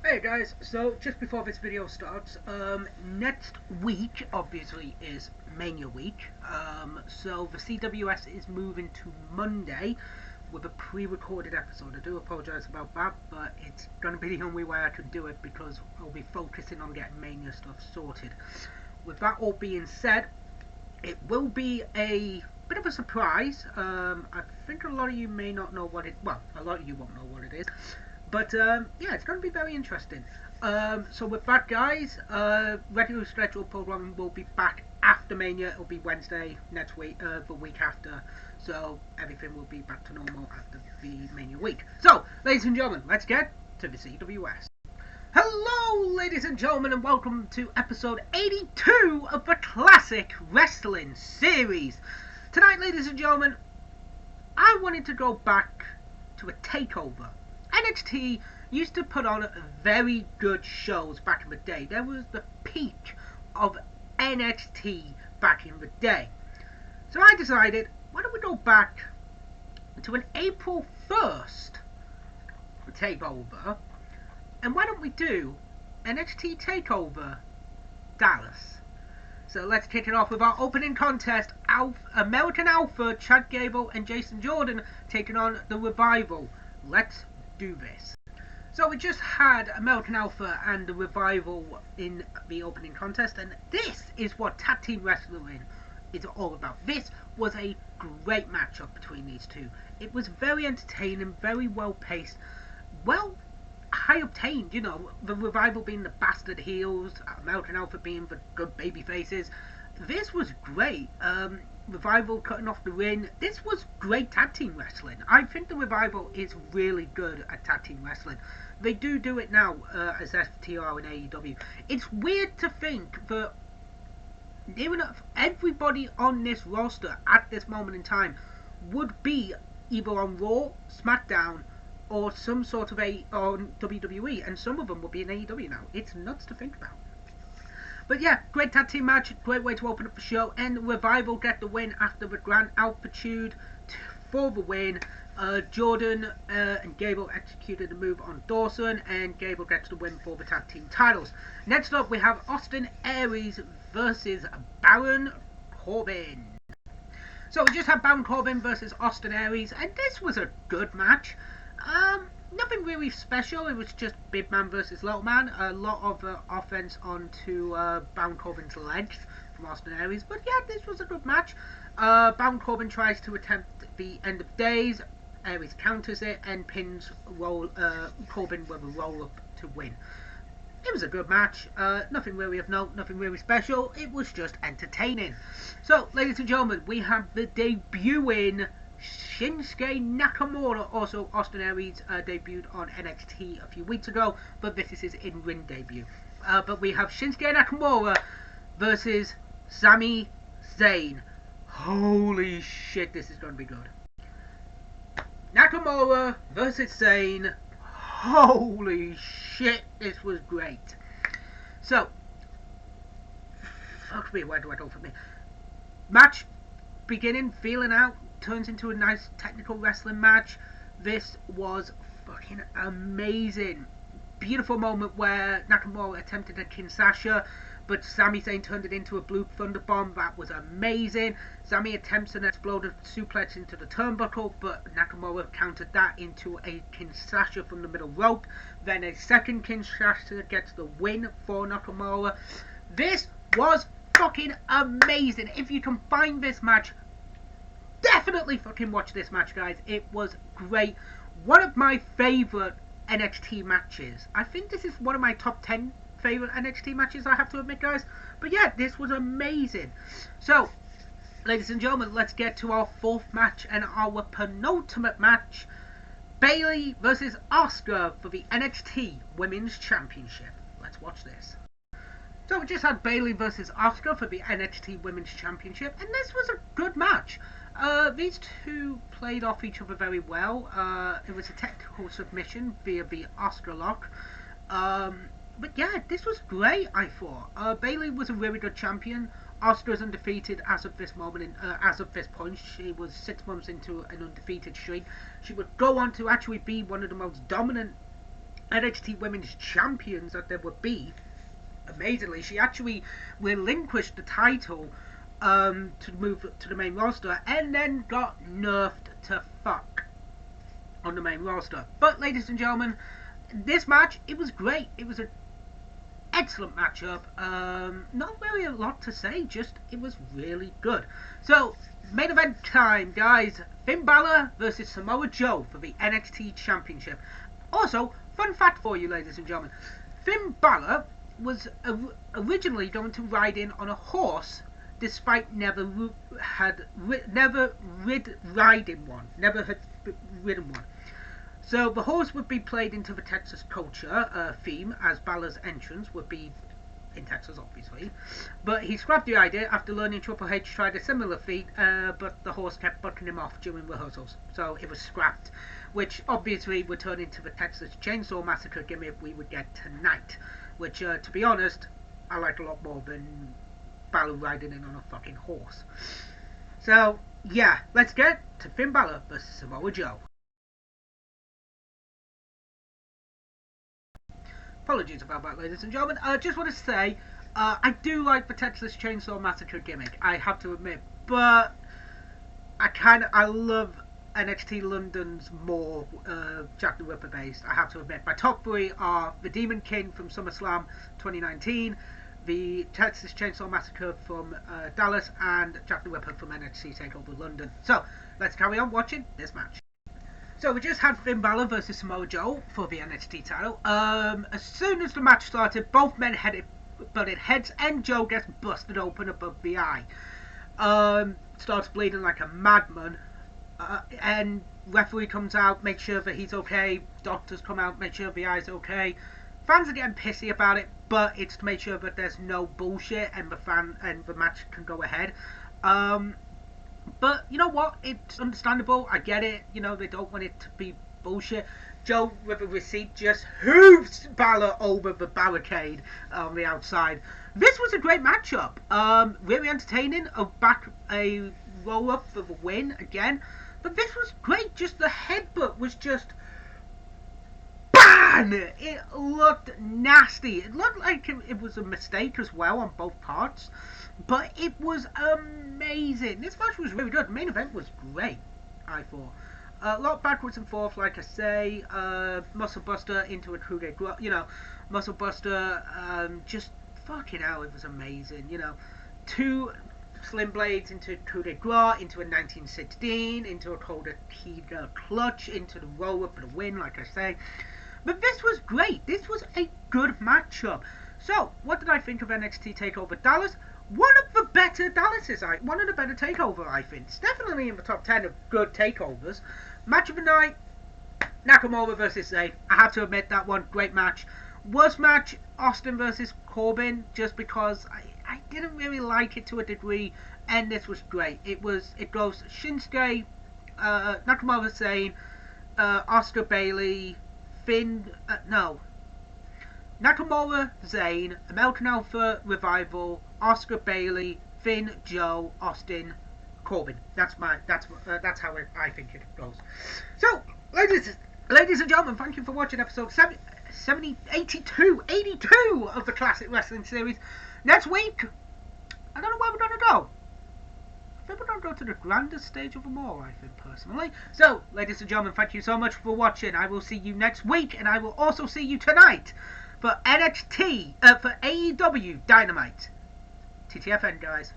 Hey guys, so just before this video starts, next week obviously is Mania week, so the CWS is moving to Monday with a pre-recorded episode. I do apologise about that, but it's going to be the only way I can do it because I'll be focusing on getting Mania stuff sorted. With that all being said, it will be a bit of a surprise. I think a lot of you may not know what it, well, a lot of you won't know what it is. But yeah, it's going to be very interesting. So with that, guys, regular scheduled programming will be back after Mania. It'll be Wednesday next week, the week after. So everything will be back to normal after the Mania week. So, ladies and gentlemen, let's get to the CWS. Hello, ladies and gentlemen, and welcome to episode 82 of the Classic Wrestling Series. Tonight, ladies and gentlemen, I wanted to go back to a takeover. NXT used to put on very good shows back in the day. There was the peak of NXT back in the day. So I decided, why don't we go back to an April 1st takeover, and why don't we do NXT Takeover Dallas. So let's kick it off with our opening contest. American Alpha, Chad Gable and Jason Jordan taking on The Revival. Let's do this. So we just had American Alpha and The Revival in the opening contest, and this is what tag team wrestling is all about. This was a great matchup between these two. It was very entertaining, very well paced, well high obtained, you know, The Revival being the bastard heels, American Alpha being the good baby faces. This was great. Revival cutting off the ring. This was great tag team wrestling. I think the Revival is really good at tag team wrestling. They do it now as FTR and AEW. It's weird to think that near enough everybody on this roster at this moment in time would be either on Raw, SmackDown, or some sort of on WWE, and some of them will be in AEW now. It's nuts to think about. But yeah, great tag team match, great way to open up the show, and Revival get the win after the Grand Altitude for the win. Jordan and Gable executed the move on Dawson, and Gable gets the win for the tag team titles. Next up, we have Austin Aries versus Baron Corbin. So we just had Baron Corbin versus Austin Aries, and this was a good match. Nothing really special. It was just big man versus little man. A lot of offense onto Baron Corbin's legs from Austin Aries. But yeah, this was a good match. Baron Corbin tries to attempt the end of days. Aries counters it and pins Corbin with a roll up to win. It was a good match. Nothing really of note, nothing really special. It was just entertaining. So, ladies and gentlemen, we have the debuting Shinsuke Nakamura. Also, Austin Aries debuted on NXT a few weeks ago, but this is his in-ring debut. But we have Shinsuke Nakamura versus Sami Zayn. Holy shit, this is going to be good. Nakamura versus Zayn. Holy shit, this was great. So, fuck me, where do I go from here? Match beginning, feeling out, turns into a nice technical wrestling match. This was fucking amazing. Beautiful moment where Nakamura attempted a Kinshasa, but Sami Zayn turned it into a blue thunder bomb. That was amazing. Sami attempts an exploded suplex into the turnbuckle, but Nakamura countered that into a Kinshasa from the middle rope. Then a second Kinshasa gets the win for Nakamura. This was fucking amazing. If you can find this match, definitely fucking watch this match, guys. It was great. One of my favourite NXT matches. I think this is one of my top 10 favourite NXT matches, I have to admit, guys. But yeah, this was amazing. So, ladies and gentlemen, let's get to our fourth match and our penultimate match. Bayley versus Asuka for the NXT Women's Championship. Let's watch this. So we just had Bayley versus Asuka for the NXT Women's Championship, and this was a good match. These two played off each other very well. It was a technical submission via the Asuka lock. But yeah, this was great, I thought. Bayley was a really good champion. Asuka's undefeated as of this moment. As of this point, she was 6 months into an undefeated streak. She would go on to actually be one of the most dominant NXT Women's Champions that there would be. Amazingly, she actually relinquished the title to move to the main roster, and then got nerfed to fuck on the main roster. But ladies and gentlemen, this match, it was great. It was an excellent matchup. Not really a lot to say, just it was really good. So, main event time, guys. Finn Balor versus Samoa Joe for the NXT Championship. Also, fun fact for you, ladies and gentlemen. Finn Balor was originally going to ride in on a horse, despite never had ridden one. So the horse would be played into the Texas culture theme, as Balor's entrance would be in Texas, obviously. But he scrapped the idea after learning Triple H tried a similar feat, but the horse kept bucking him off during rehearsals, so it was scrapped, which obviously would turn into the Texas Chainsaw Massacre gimmick we would get tonight, which, to be honest, I like a lot more than Balor riding in on a fucking horse. So, yeah, let's get to Finn Balor versus Samoa Joe. Apologies about that, ladies and gentlemen. I just want to say, I do like the Texas Chainsaw Massacre gimmick, I have to admit, but I love NXT London's more Jack the Ripper based, I have to admit. My top three are the Demon King from SummerSlam 2019, the Texas Chainsaw Massacre from Dallas, and Jack the Ripper from NXT Takeover London. So, let's carry on watching this match. So we just had Finn Balor versus Samoa Joe for the NXT title. As soon as the match started, both men butted heads, and Joe gets busted open above the eye. Starts bleeding like a madman, and referee comes out, makes sure that he's okay. Doctors come out, make sure the eye's okay. Fans are getting pissy about it, but it's to make sure that there's no bullshit and the match can go ahead. But you know what? It's understandable. I get it. You know, they don't want it to be bullshit. Joe, with a receipt, just hooves Balor over the barricade on the outside. This was a great matchup. Really entertaining. A roll up for the win again. But this was great. Just the headbutt was just BAM! It looked nasty. It looked like it was a mistake as well on both parts. But it was amazing. This match was really good. The main event was great, I thought. A lot backwards and forth, like I say. Muscle Buster into a coup de grace. You know, Muscle Buster, just fucking hell, it was amazing. You know, 2 Slim Blades into coup de grace, into a 1916, into a Coda clutch, into the roll up for the win, like I say. But this was great. This was a good matchup. So, what did I think of NXT Takeover Dallas? One of the better one of the better takeover, I think. It's definitely in the top 10 of good takeovers. Match of the night, Nakamura versus Zayn. I have to admit, that one, great match. Worst match, Austin versus Corbin, just because I didn't really like it to a degree, and this was great. It goes Shinsuke, Nakamura, Zayn, Oscar Bailey, Nakamura, Zayn, American Alpha, Revival, Oscar Bailey, Finn, Joe, Austin, Corbin. That's how I think it goes. So, ladies and gentlemen, thank you for watching episode 82 of the Classic Wrestling Series. Next week, I don't know where we're going to go. I think we're going to go to the grandest stage of them all, I think, personally. So, ladies and gentlemen, thank you so much for watching. I will see you next week, and I will also see you tonight for for AEW Dynamite. TTFN, guys.